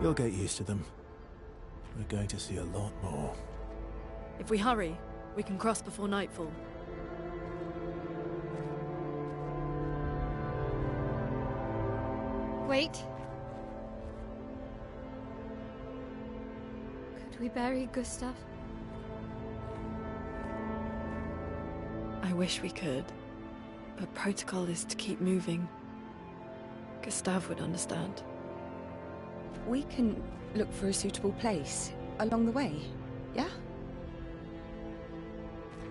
You'll get used to them. We're going to see a lot more. If we hurry, we can cross before nightfall. Wait. Could we bury Gustav? I wish we could, but protocol is to keep moving. Gustav would understand. We can look for a suitable place along the way, yeah?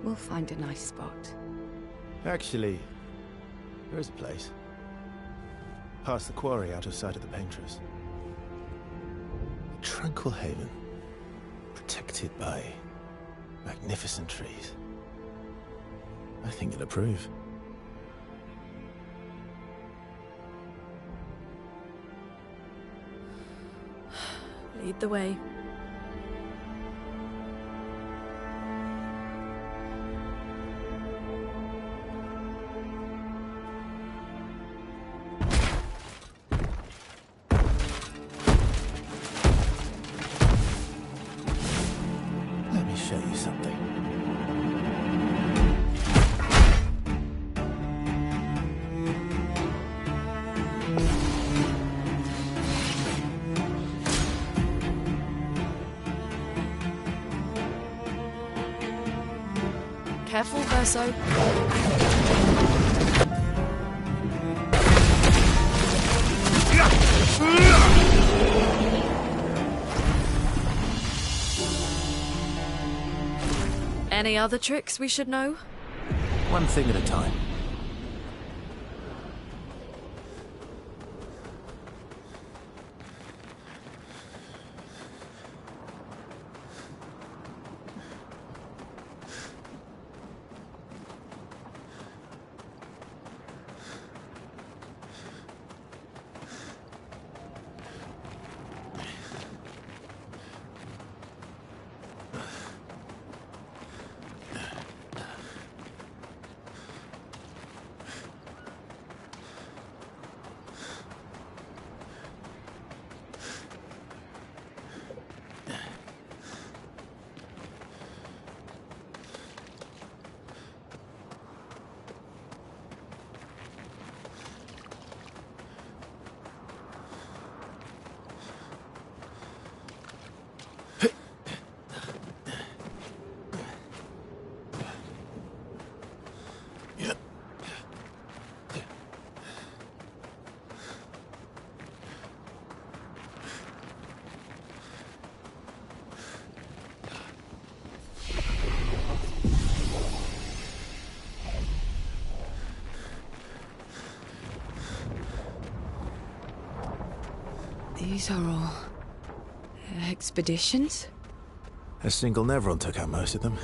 We'll find a nice spot. Actually, there is a place. Past the quarry, out of sight of the painters. A tranquil haven. Protected by magnificent trees. I think you'll approve. Lead the way. Let me show you something. Careful, Verso. Any other tricks we should know? One thing at a time. These are all expeditions? A single Nevron took out most of them.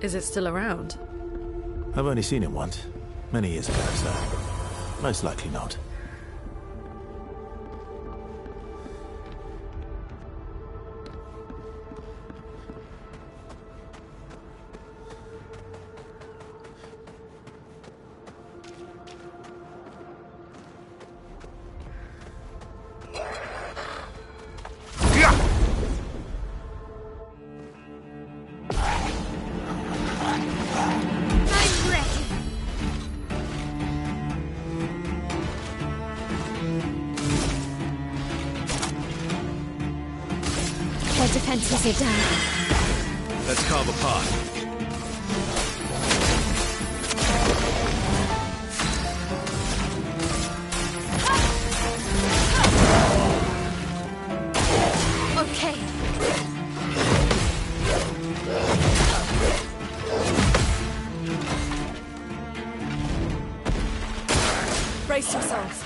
Is it still around? I've only seen it once. Many years ago, so most likely not. Their defenses are down. Let's carve a path. Okay. Brace yourselves.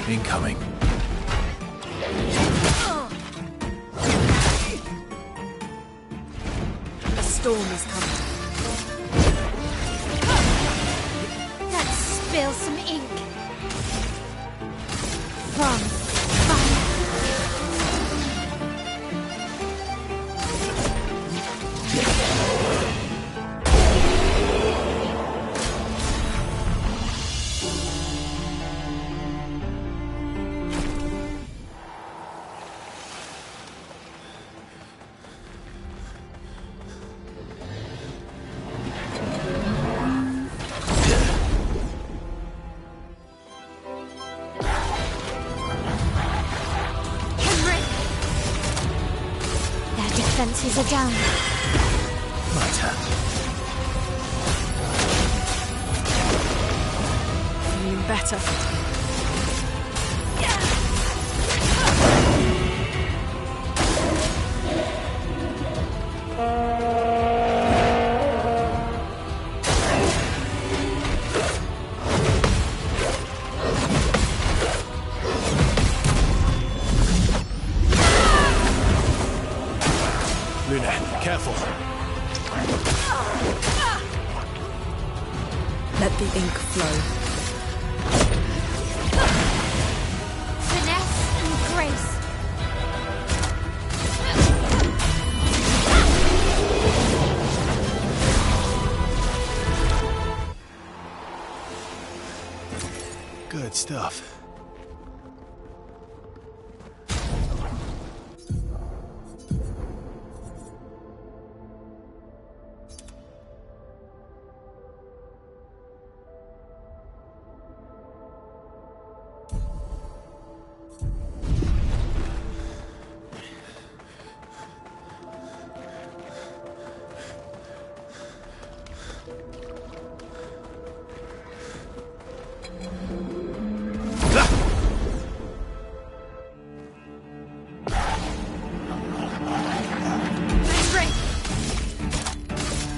Incoming. A storm is coming. Let's spill some ink. From fire. defenses are down. My turn. Feeling better. Luna, careful. Let the ink flow. Finesse and grace. Good stuff.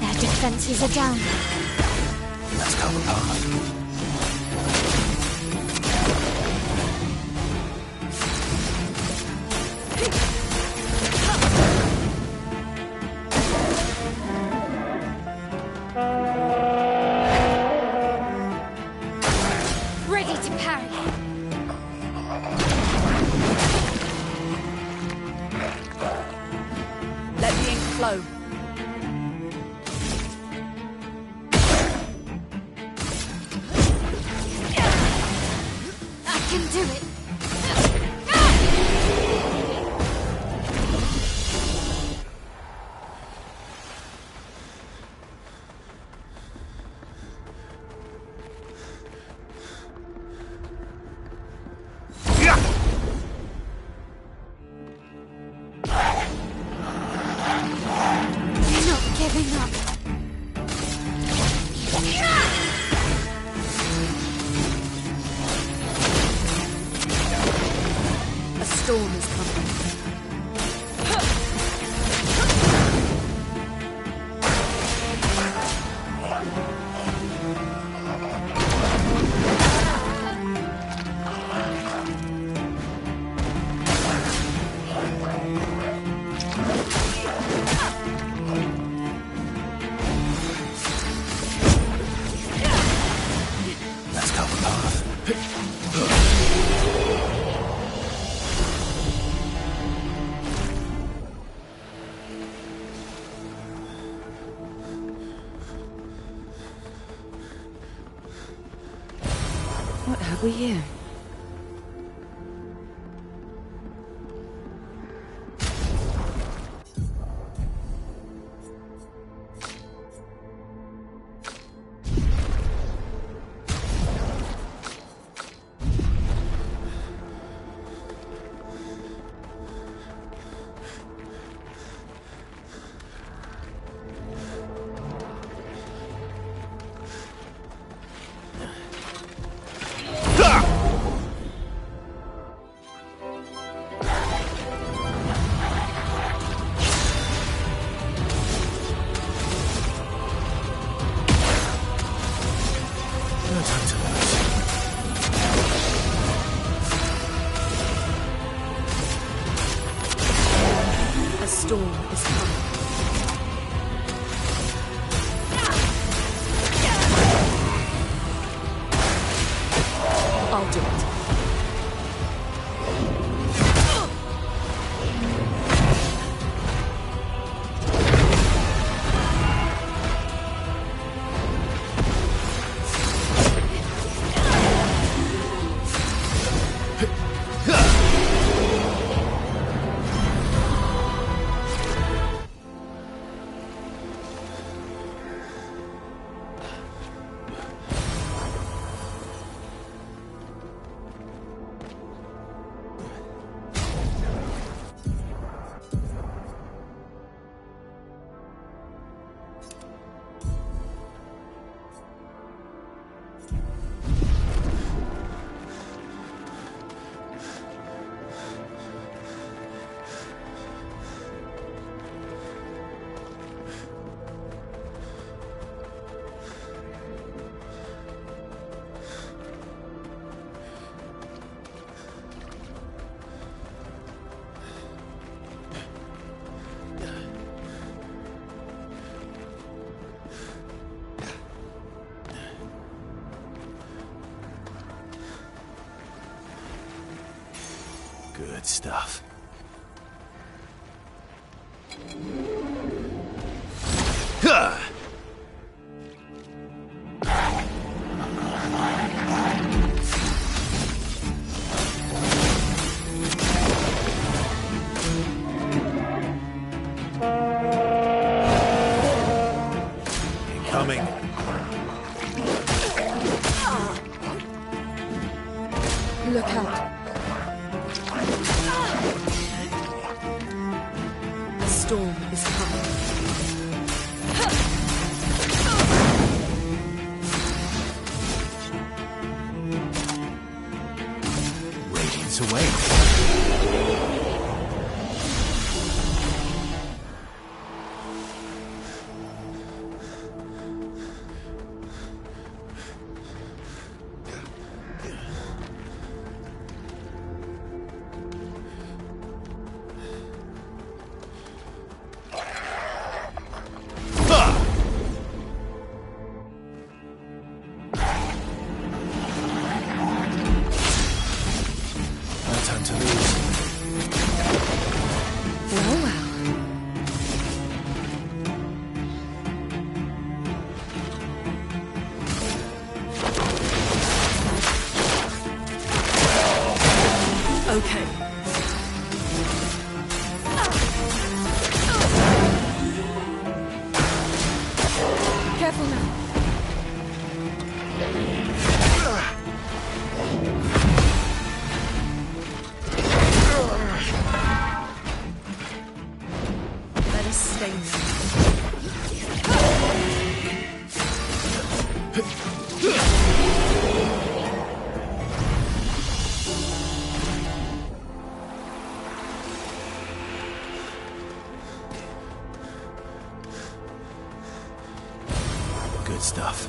Their defenses are down. Let's cover path. Ready to parry. Let the ink flow. I can do it. Not giving up. A storm is coming. Let's cover path. What have we here? No time to lose. A storm is coming. I'll do it. Good stuff. Huh! Incoming. Look out. A storm is coming. Radiance awaits. Okay. Careful now. Let us stay now. Good stuff.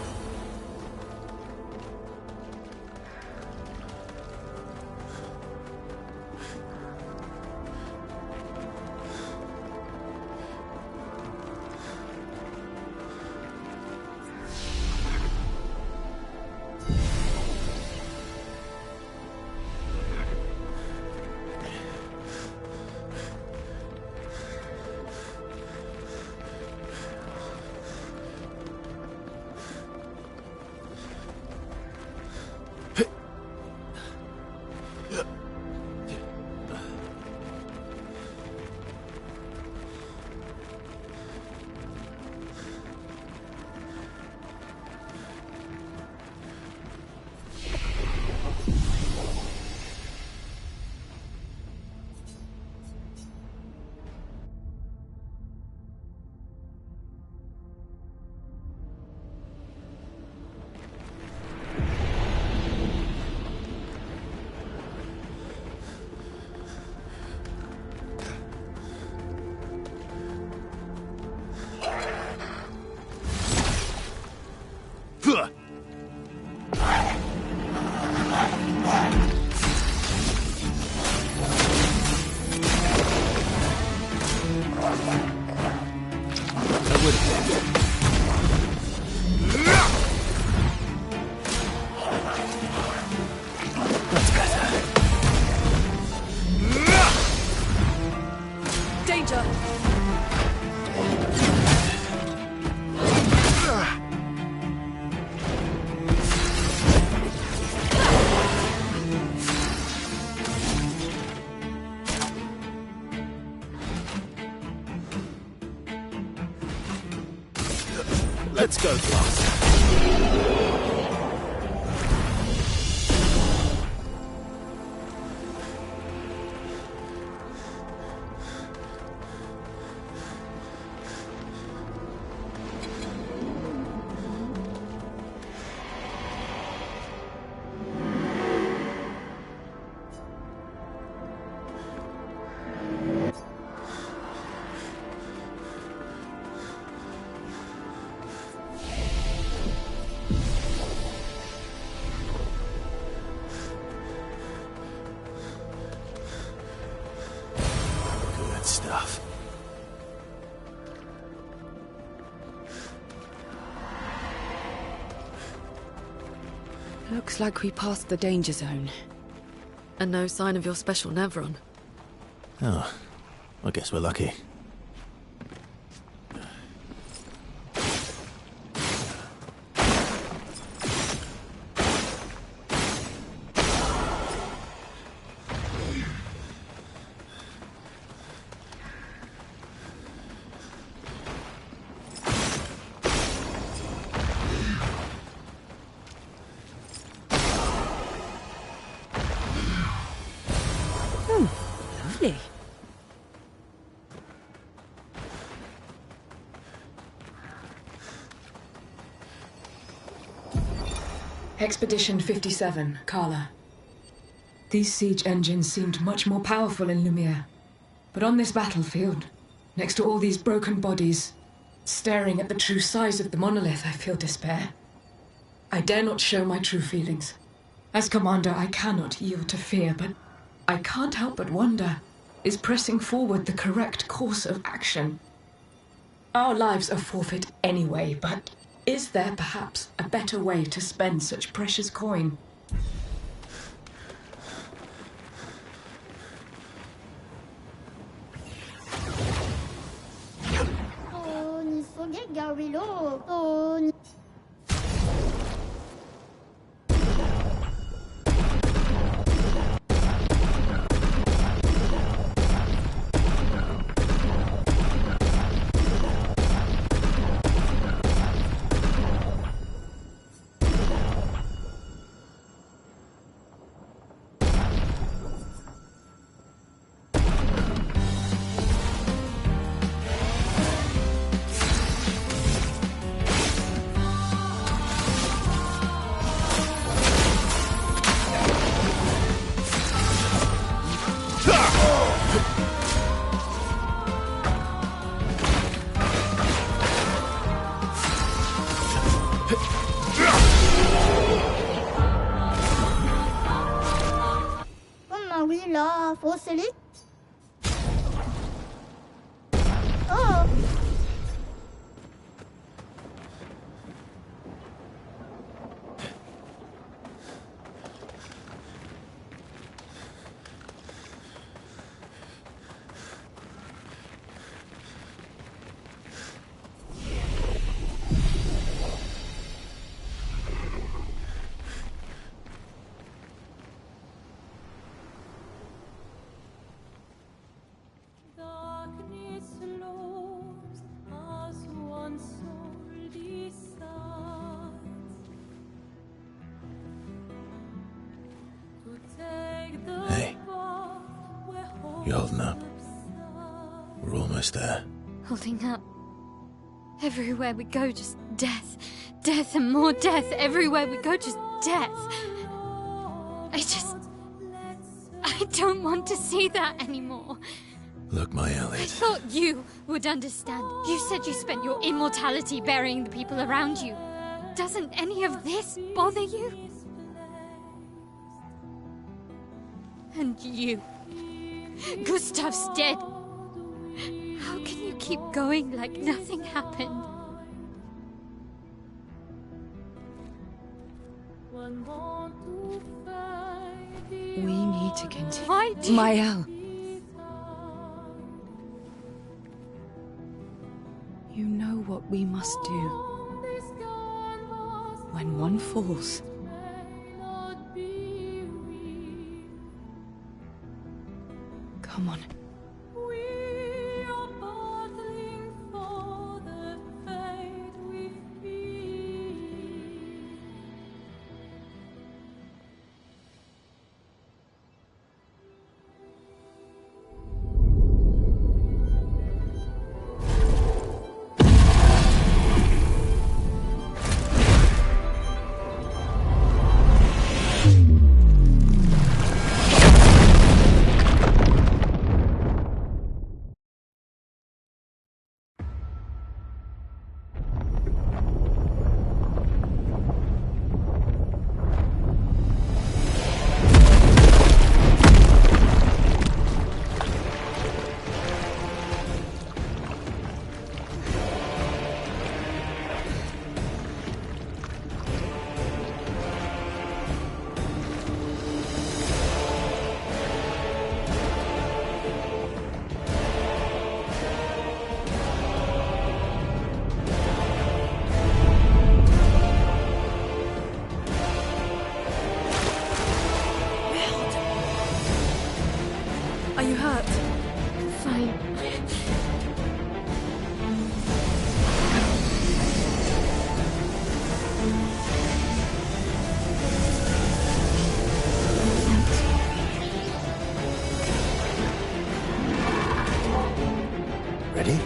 Danger! Let's go, Glass. Stuff. Looks like we passed the danger zone. And no sign of your special Nevron. Oh, I guess we're lucky. Lovely. Expedition 57, Carla. These siege engines seemed much more powerful in Lumiere. But on this battlefield, next to all these broken bodies, staring at the true size of the monolith, I feel despair. I dare not show my true feelings. As commander, I cannot yield to fear, but I can't help but wonder, is pressing forward the correct course of action? Our lives are forfeit anyway, but is there perhaps a better way to spend such precious coin? Hey, you holding up? We're almost there. Holding up. Everywhere we go, just death. Death and more death. Everywhere we go, just death. I don't want to see that anymore. Look, my I Elliot. thought you would understand. You said you spent your immortality burying the people around you. Doesn't any of this bother you? And you. Gustav's dead. How can you keep going like nothing happened? We need to continue. Why do Mael. You know what we must do. When one falls, come on. hurt. Fine. Ready?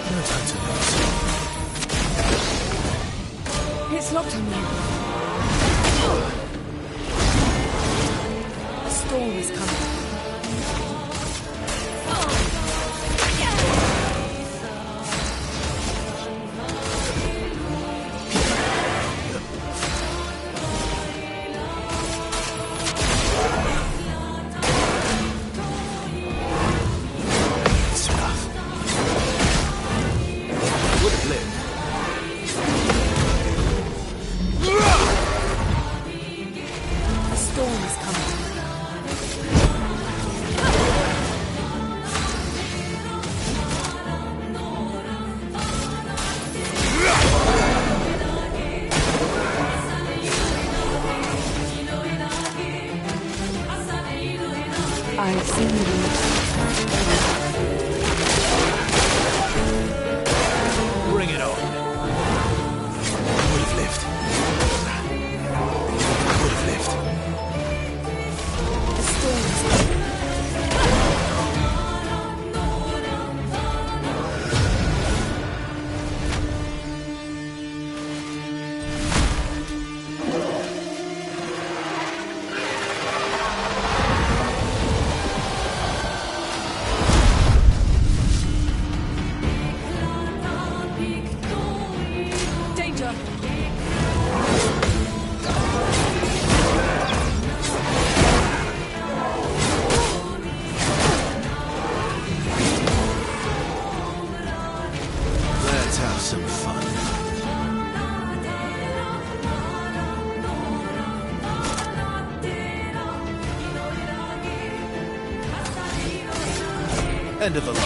No time to lose. It's locked on you. A storm is coming. It's rough. Would have lived. A storm is coming. I've seen you. Bring it on. Would have lived. Would have lived. A storm is coming. Danger! Let's have some fun. End of the line.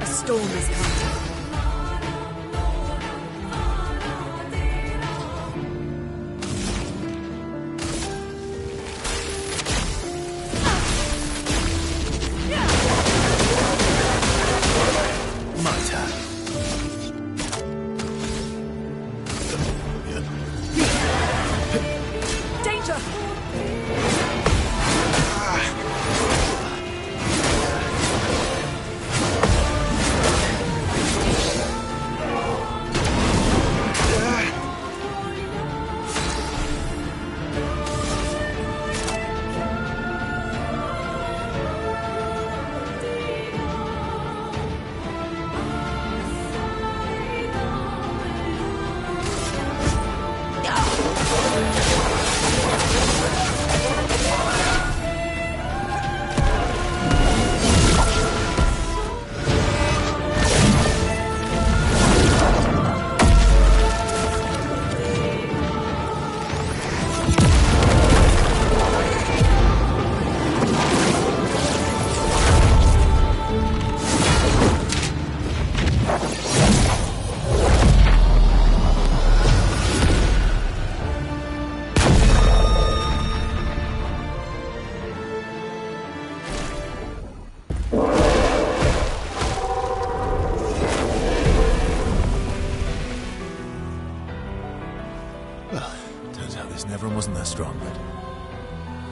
A storm is coming. My turn. Danger! Well, turns out this Neverin wasn't that strong, but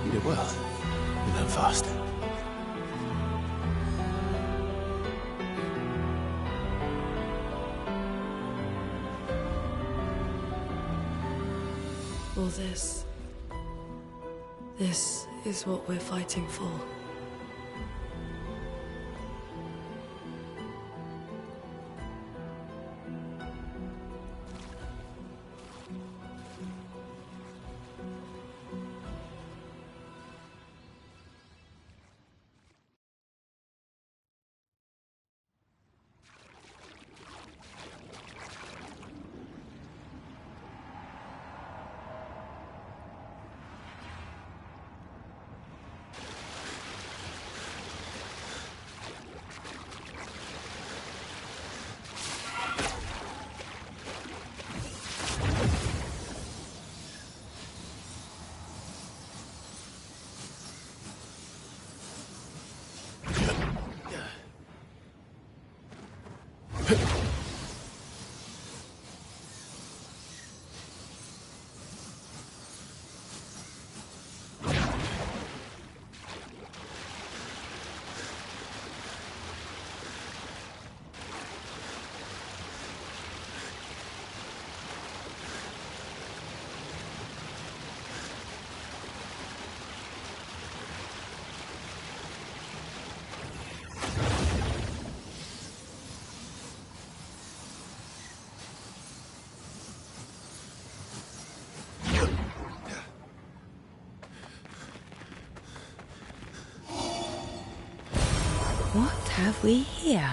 you did well. You learn fast. All this. This is what we're fighting for. What have we here?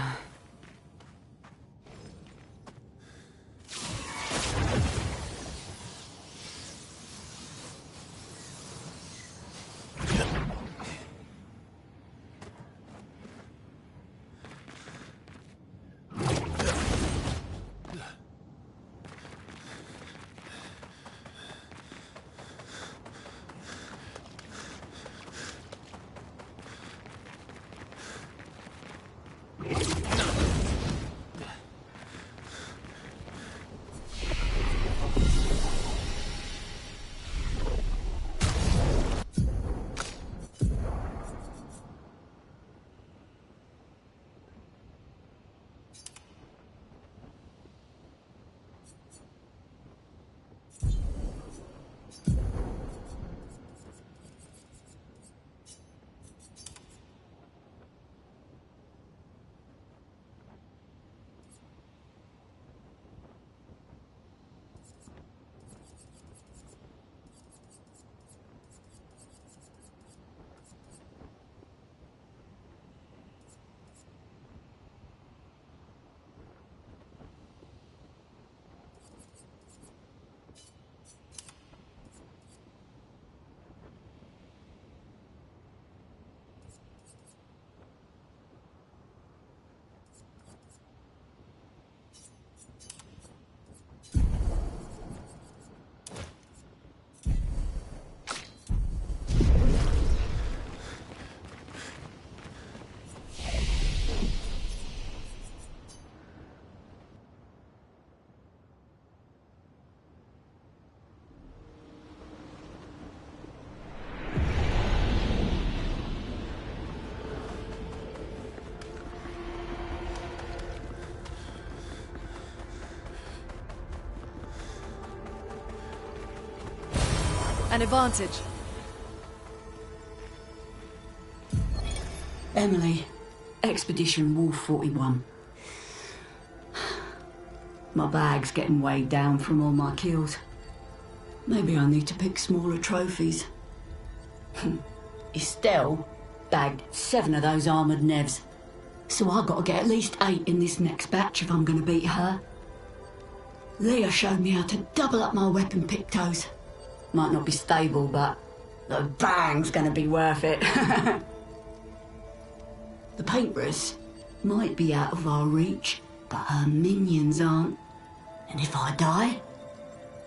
An advantage. Emily, Expedition Wolf 41. My bag's getting weighed down from all my kills. Maybe I need to pick smaller trophies. Estelle bagged 7 of those armoured nevs, so I've got to get at least 8 in this next batch if I'm going to beat her. Leah showed me how to double up my weapon pictos. Might not be stable, but the bang's going to be worth it. The paintbrush might be out of our reach, but her minions aren't. And if I die,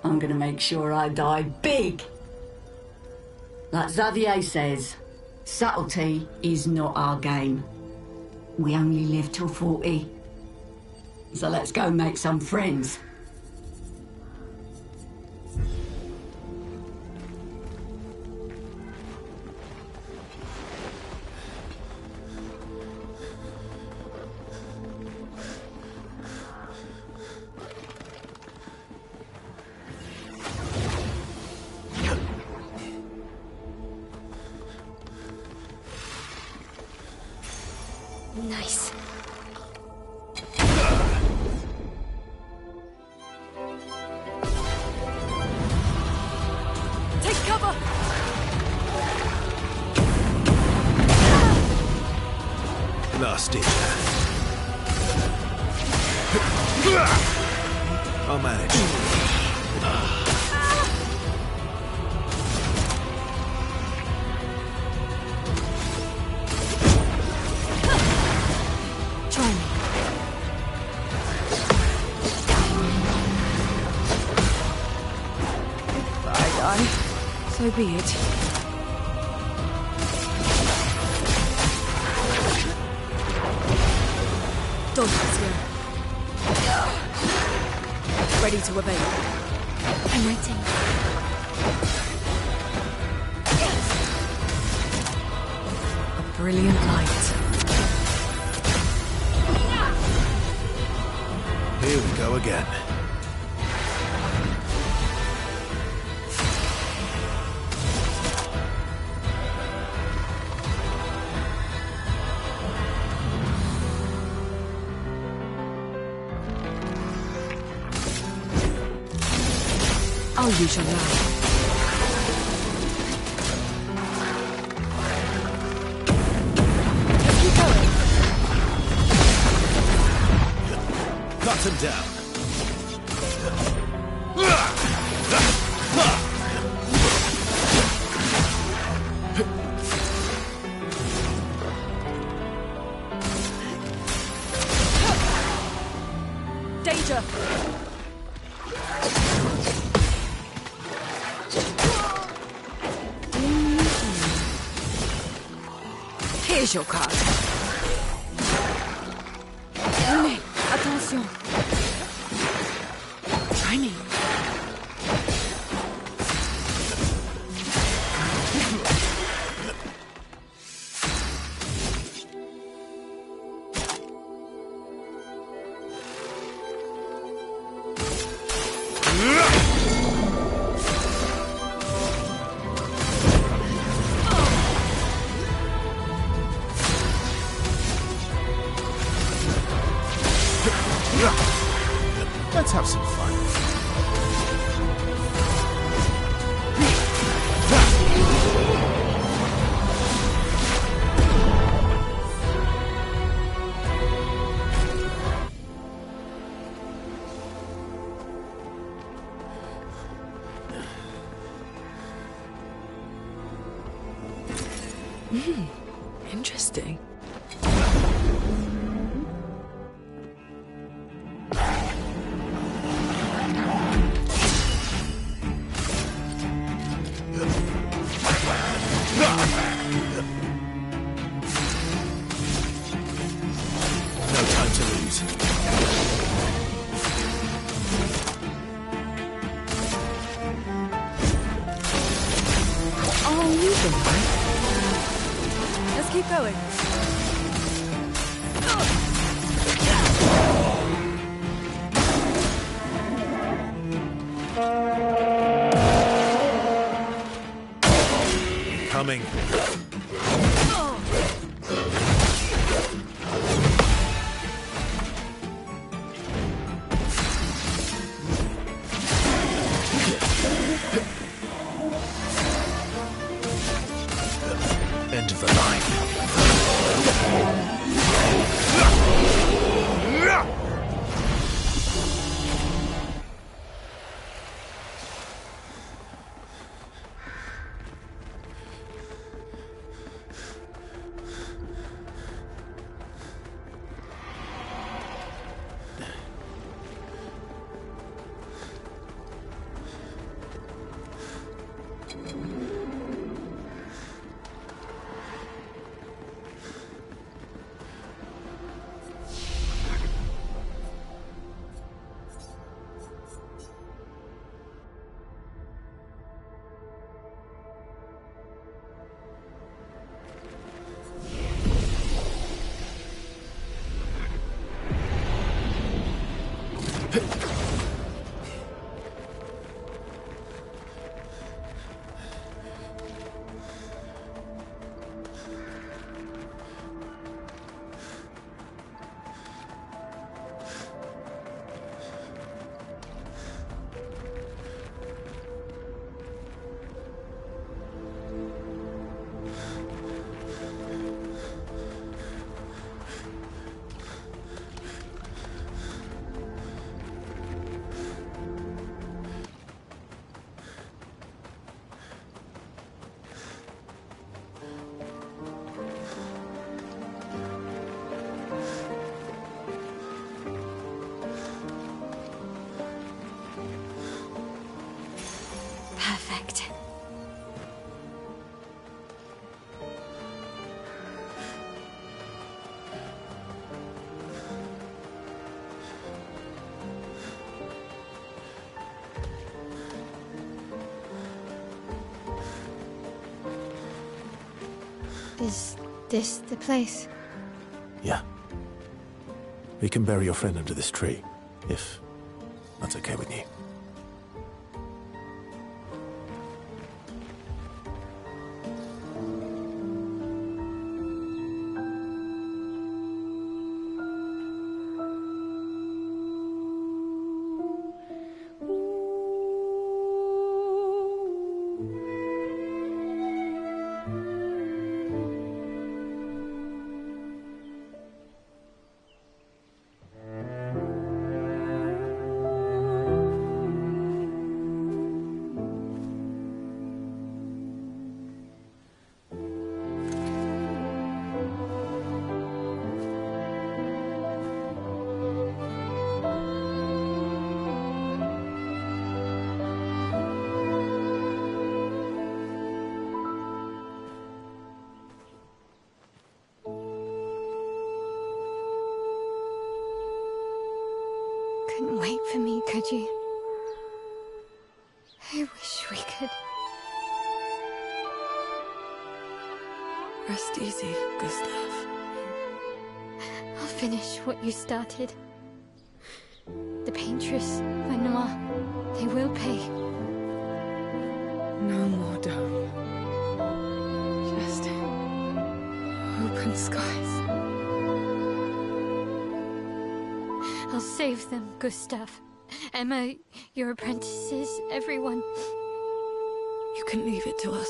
I'm going to make sure I die big. Like Xavier says, subtlety is not our game. We only live till 40. So let's go make some friends. Nice. Take cover! Last ditch. I'll manage. Try me. If I die, so be it. Dodge this way. Ready to obey. I'm waiting. A brilliant light. Here we go again. I'll use your light. Keep going. Cut him down. Danger! Here's your card. Allez, attention. Try me. Let's have some fun. Interesting. No time to lose. Oh, you can. Let's keep going. Coming. End of the line. Is this the place? Yeah. We can bury your friend under this tree, if that's okay with you. Couldn't wait for me, could you? I wish we could. Rest easy, Gustav. I'll finish what you started. The Paintress, Renoir, they will pay. No more dome. Just open skies. I'll save them, Gustav. Emma, your apprentices, everyone. You can leave it to us.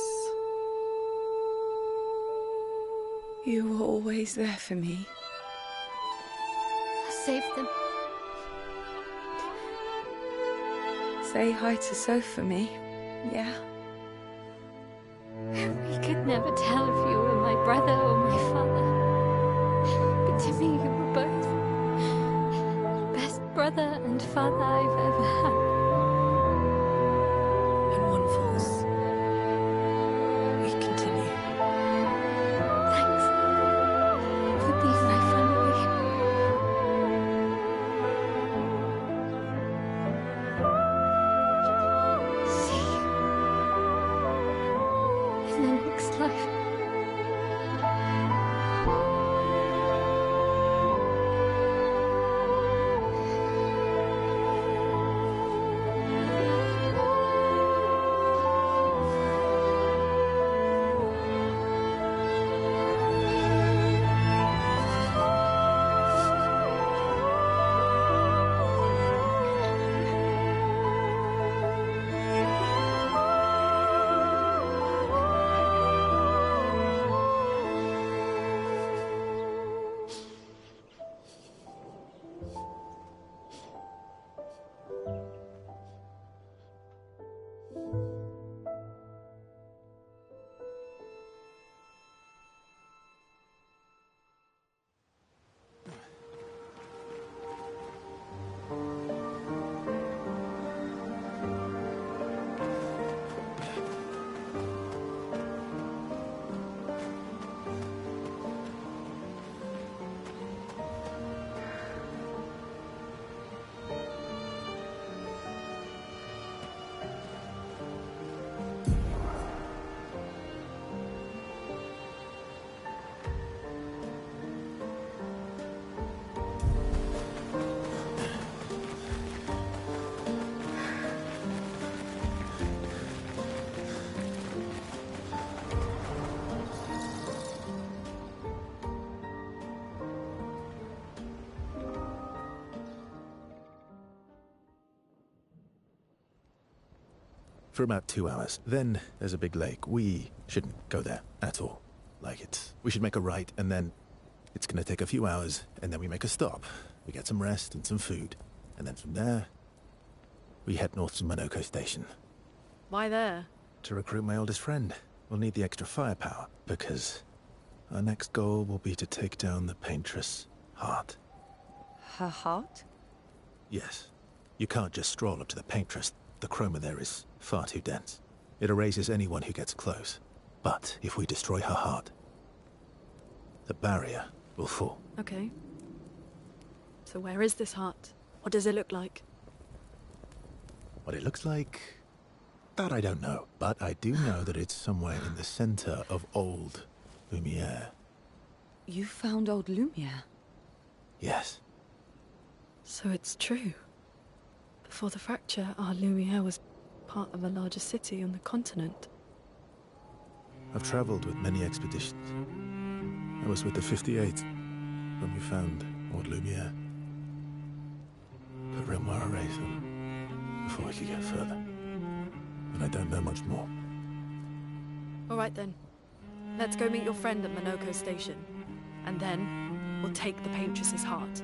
You were always there for me. I'll save them. Say hi to Soph for me, yeah? We could never tell if you were my brother or my father. But to me, you were both. Best brother and father I've ever had. When one falls, we continue. Thanks for being my family. See you in the next life. For about 2 hours. Then there's a big lake. We shouldn't go there at all. We should make a right, and then it's gonna take a few hours, and then we make a stop. We get some rest and some food. And then from there, we head north to Monoko Station. Why there? To recruit my oldest friend. We'll need the extra firepower, because our next goal will be to take down the Paintress' heart. Her heart? Yes. You can't just stroll up to the Paintress. The chroma there is far too dense. It erases anyone who gets close. But if we destroy her heart, the barrier will fall. Okay. So where is this heart? What does it look like? What it looks like, that I don't know. But I do know that it's somewhere in the center of old Lumiere. You found old Lumiere? Yes. So it's true. Before the fracture, our Lumiere was part of a larger city on the continent. I've traveled with many expeditions. I was with the 58th when we found Old Lumiere. But Rim were erased before we could get further. And I don't know much more. All right then. Let's go meet your friend at Monoko Station. And then, we'll take the Paintress's heart.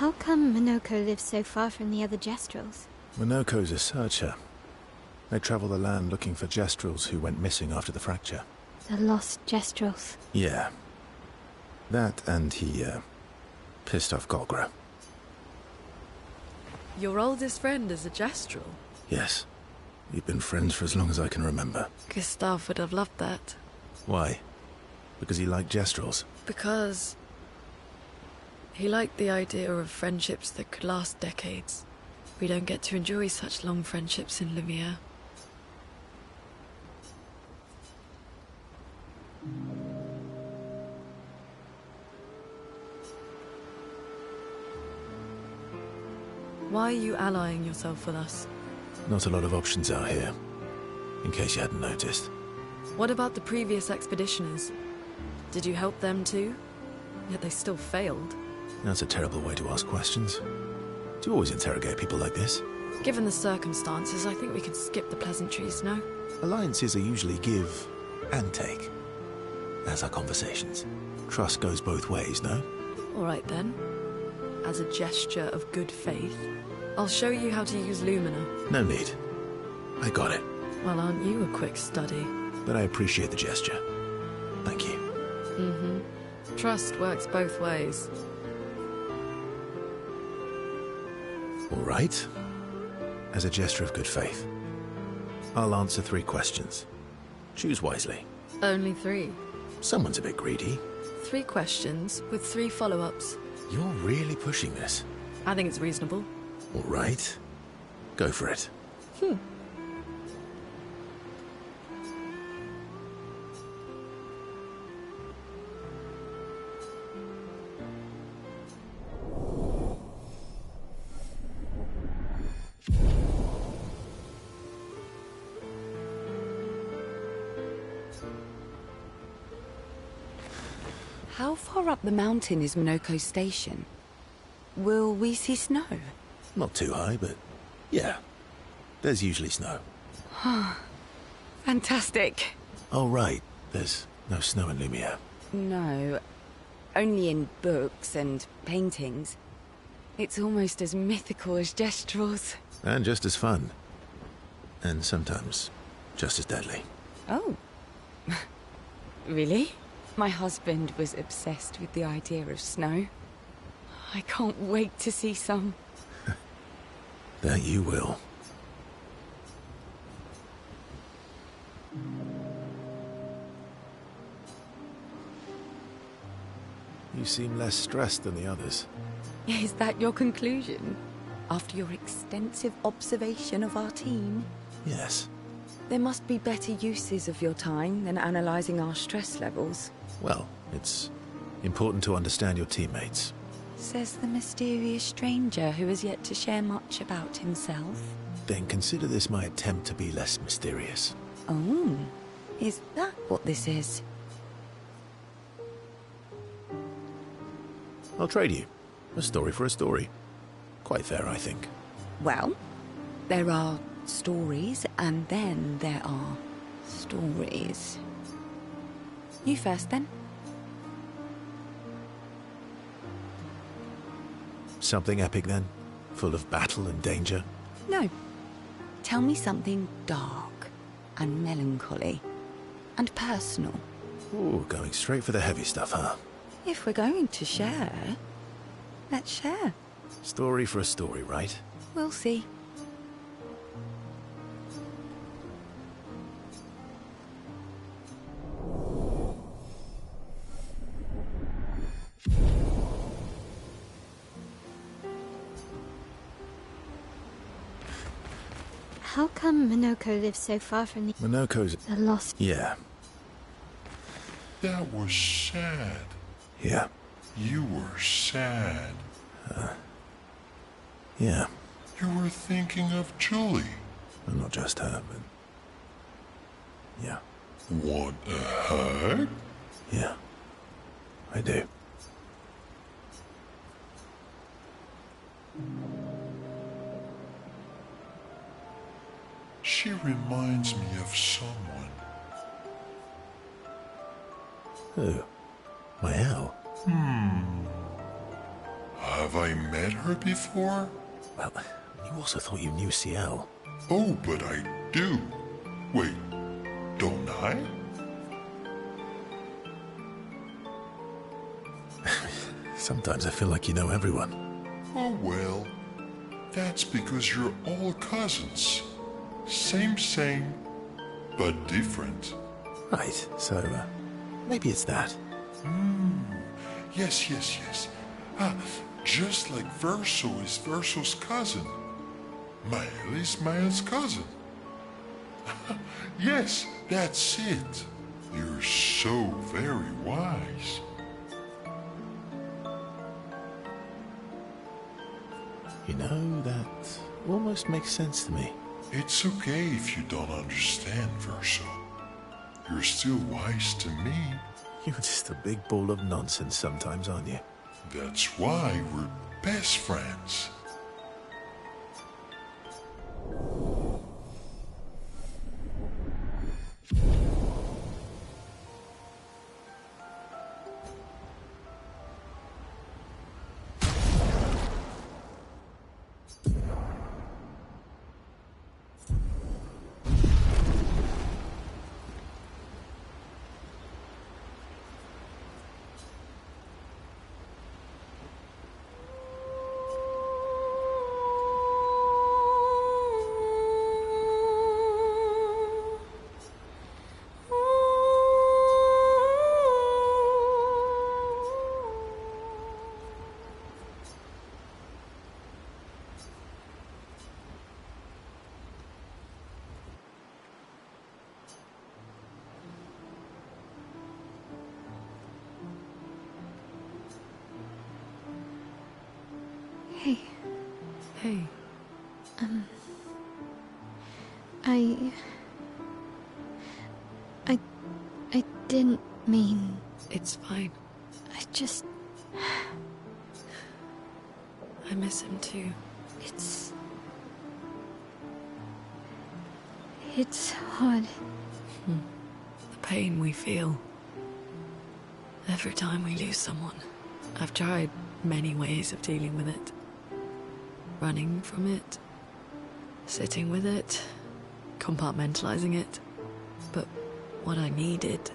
How come Monoko lives so far from the other Jestrels? Monoko's a searcher. They travel the land looking for Jestrels who went missing after the fracture. The lost Jestrels. Yeah. That and he, pissed off Golgra. Your oldest friend is a Jestrel? Yes. We've been friends for as long as I can remember. Gustav would have loved that. Why? Because he liked Jestrels? Because he liked the idea of friendships that could last decades. We don't get to enjoy such long friendships in Lumiere. Why are you allying yourself with us? Not a lot of options out here, in case you hadn't noticed. What about the previous expeditioners? Did you help them too? Yet they still failed. That's a terrible way to ask questions. Do you always interrogate people like this? Given the circumstances, I think we could skip the pleasantries, no? Alliances are usually give and take. As are conversations. Trust goes both ways, no? All right then. As a gesture of good faith, I'll show you how to use Lumina. No need. I got it. Well, aren't you a quick study? But I appreciate the gesture. Thank you. Mm-hmm. Trust works both ways. All right. As a gesture of good faith, I'll answer 3 questions. Choose wisely. Only 3. Someone's a bit greedy. 3 questions with 3 follow-ups. You're really pushing this. I think it's reasonable. All right. Go for it. How far up the mountain is Monoko Station? Will we see snow? Not too high, but yeah. There's usually snow. Fantastic. Oh, right. There's no snow in Lumiere. No, only in books and paintings. It's almost as mythical as Jestrels. And just as fun. And sometimes just as deadly. Oh. Really? My husband was obsessed with the idea of snow. I can't wait to see some. That you will. You seem less stressed than the others. Is that your conclusion? After your extensive observation of our team? Yes. There must be better uses of your time than analysing our stress levels. Well, it's important to understand your teammates. Says the mysterious stranger who has yet to share much about himself. Then consider this my attempt to be less mysterious. Oh, is that what this is? I'll trade you. A story for a story. Quite fair, I think. Well, there are stories, and then there are stories. You first, then. Something epic, then? Full of battle and danger? No. Tell me something dark and melancholy and personal. Ooh, going straight for the heavy stuff, huh? If we're going to share, let's share. Story for a story, right? We'll see. How come Minoko lives so far from the Minoko's... lost? Yeah. That was sad. Yeah. You were sad. Yeah. You were thinking of Julie. And not just her, but... Yeah. Want a hug? Yeah. I do. She reminds me of someone. Who? My Al? Have I met her before? Well, you also thought you knew CL. Oh, but I do. Wait, don't I? Sometimes I feel like you know everyone. Oh well, that's because you're all cousins. Same, but different. Right, so, maybe it's that. Yes. Ah, just like Verso is Verso's cousin. Mael is Mael's cousin. Yes, that's it. You're so very wise. You know, that almost makes sense to me. It's okay if you don't understand, Verso. You're still wise to me. You're just a big ball of nonsense sometimes, aren't you? That's why we're best friends. Hey, Hey, I didn't mean... it's fine. I just... I miss him too. It's hard. The pain we feel every time we lose someone. I've tried many ways of dealing with it. Running from it, sitting with it, compartmentalizing it. But what I needed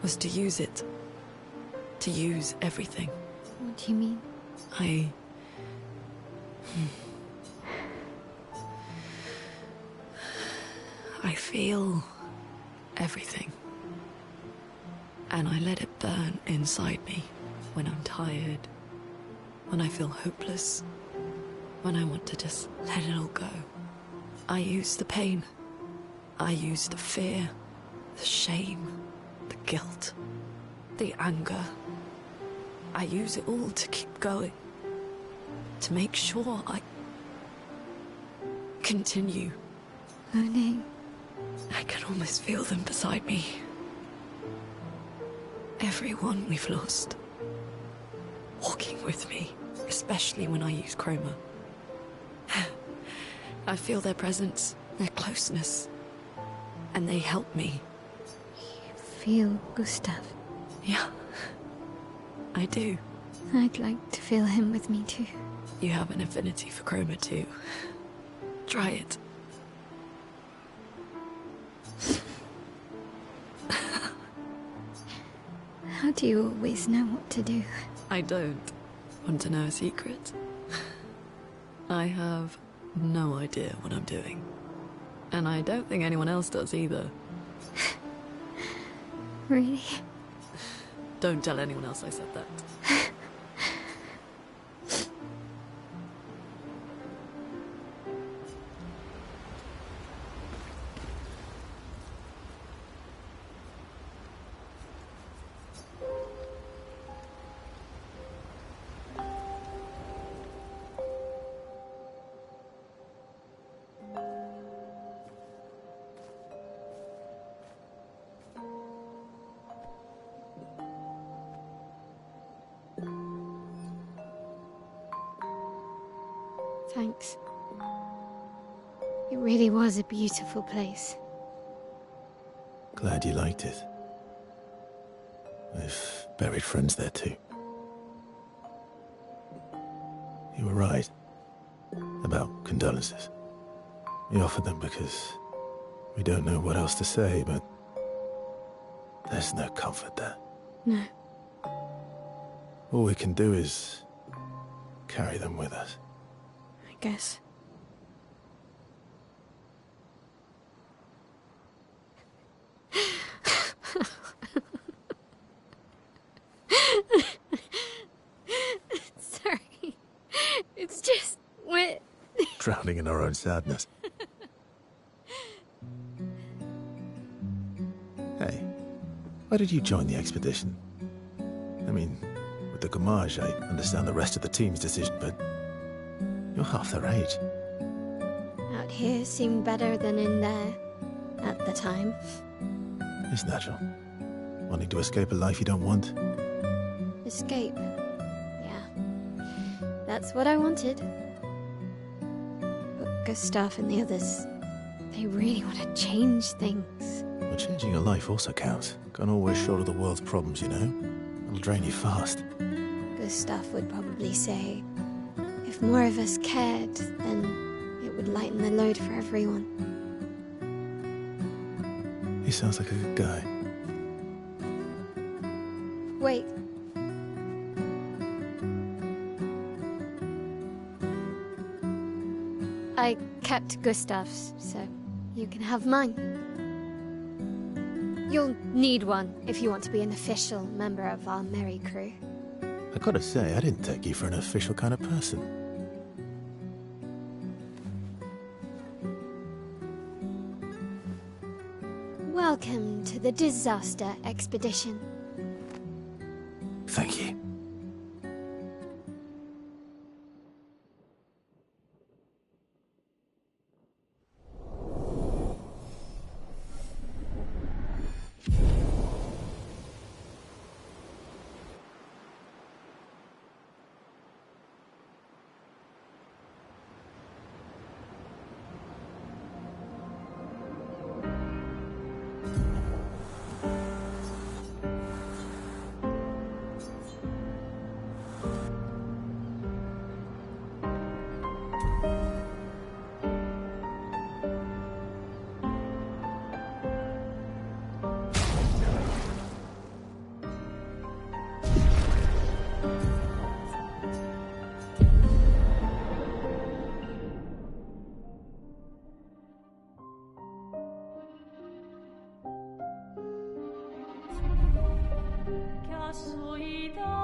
was to use it. To use everything. What do you mean? I feel everything. And I let it burn inside me when I'm tired, when I feel hopeless, when I want to just let it all go. I use the pain. I use the fear, the shame, the guilt, the anger. I use it all to keep going. To make sure I continue. Monet. I can almost feel them beside me. Everyone we've lost. Walking with me, especially when I use chroma. I feel their presence, their closeness, and they help me. You feel Gustav? Yeah, I do. I'd like to feel him with me too. You have an affinity for chroma too. Try it. How do you always know what to do? I don't. Want to know a secret? I have no idea what I'm doing. And I don't think anyone else does either. Really? Don't tell anyone else I said that. Thanks. It really was a beautiful place. Glad you liked it. We've buried friends there too. You were right about condolences. We offered them because we don't know what else to say, but there's no comfort there. No. All we can do is carry them with us. I guess. Sorry. It's just we're Drowning in our own sadness. Hey, why did you join the expedition? I mean, with the Gommage, I understand the rest of the team's decision, but you're half their age. out here seemed better than in there at the time. It's natural. Wanting to escape a life you don't want. Escape. Yeah. That's what I wanted. But Gustav and the others, they really want to change things. Well, changing your life also counts. Can't always shoulder the world's problems, you know? It'll drain you fast. Gustav would probably say, if more of us cared, then it would lighten the load for everyone. He sounds like a good guy. Wait. I kept Gustav's, so you can have mine. You'll need one if you want to be an official member of our merry crew. I gotta say, I didn't take you for an official kind of person. Welcome to the disaster expedition. Thank you. soledad.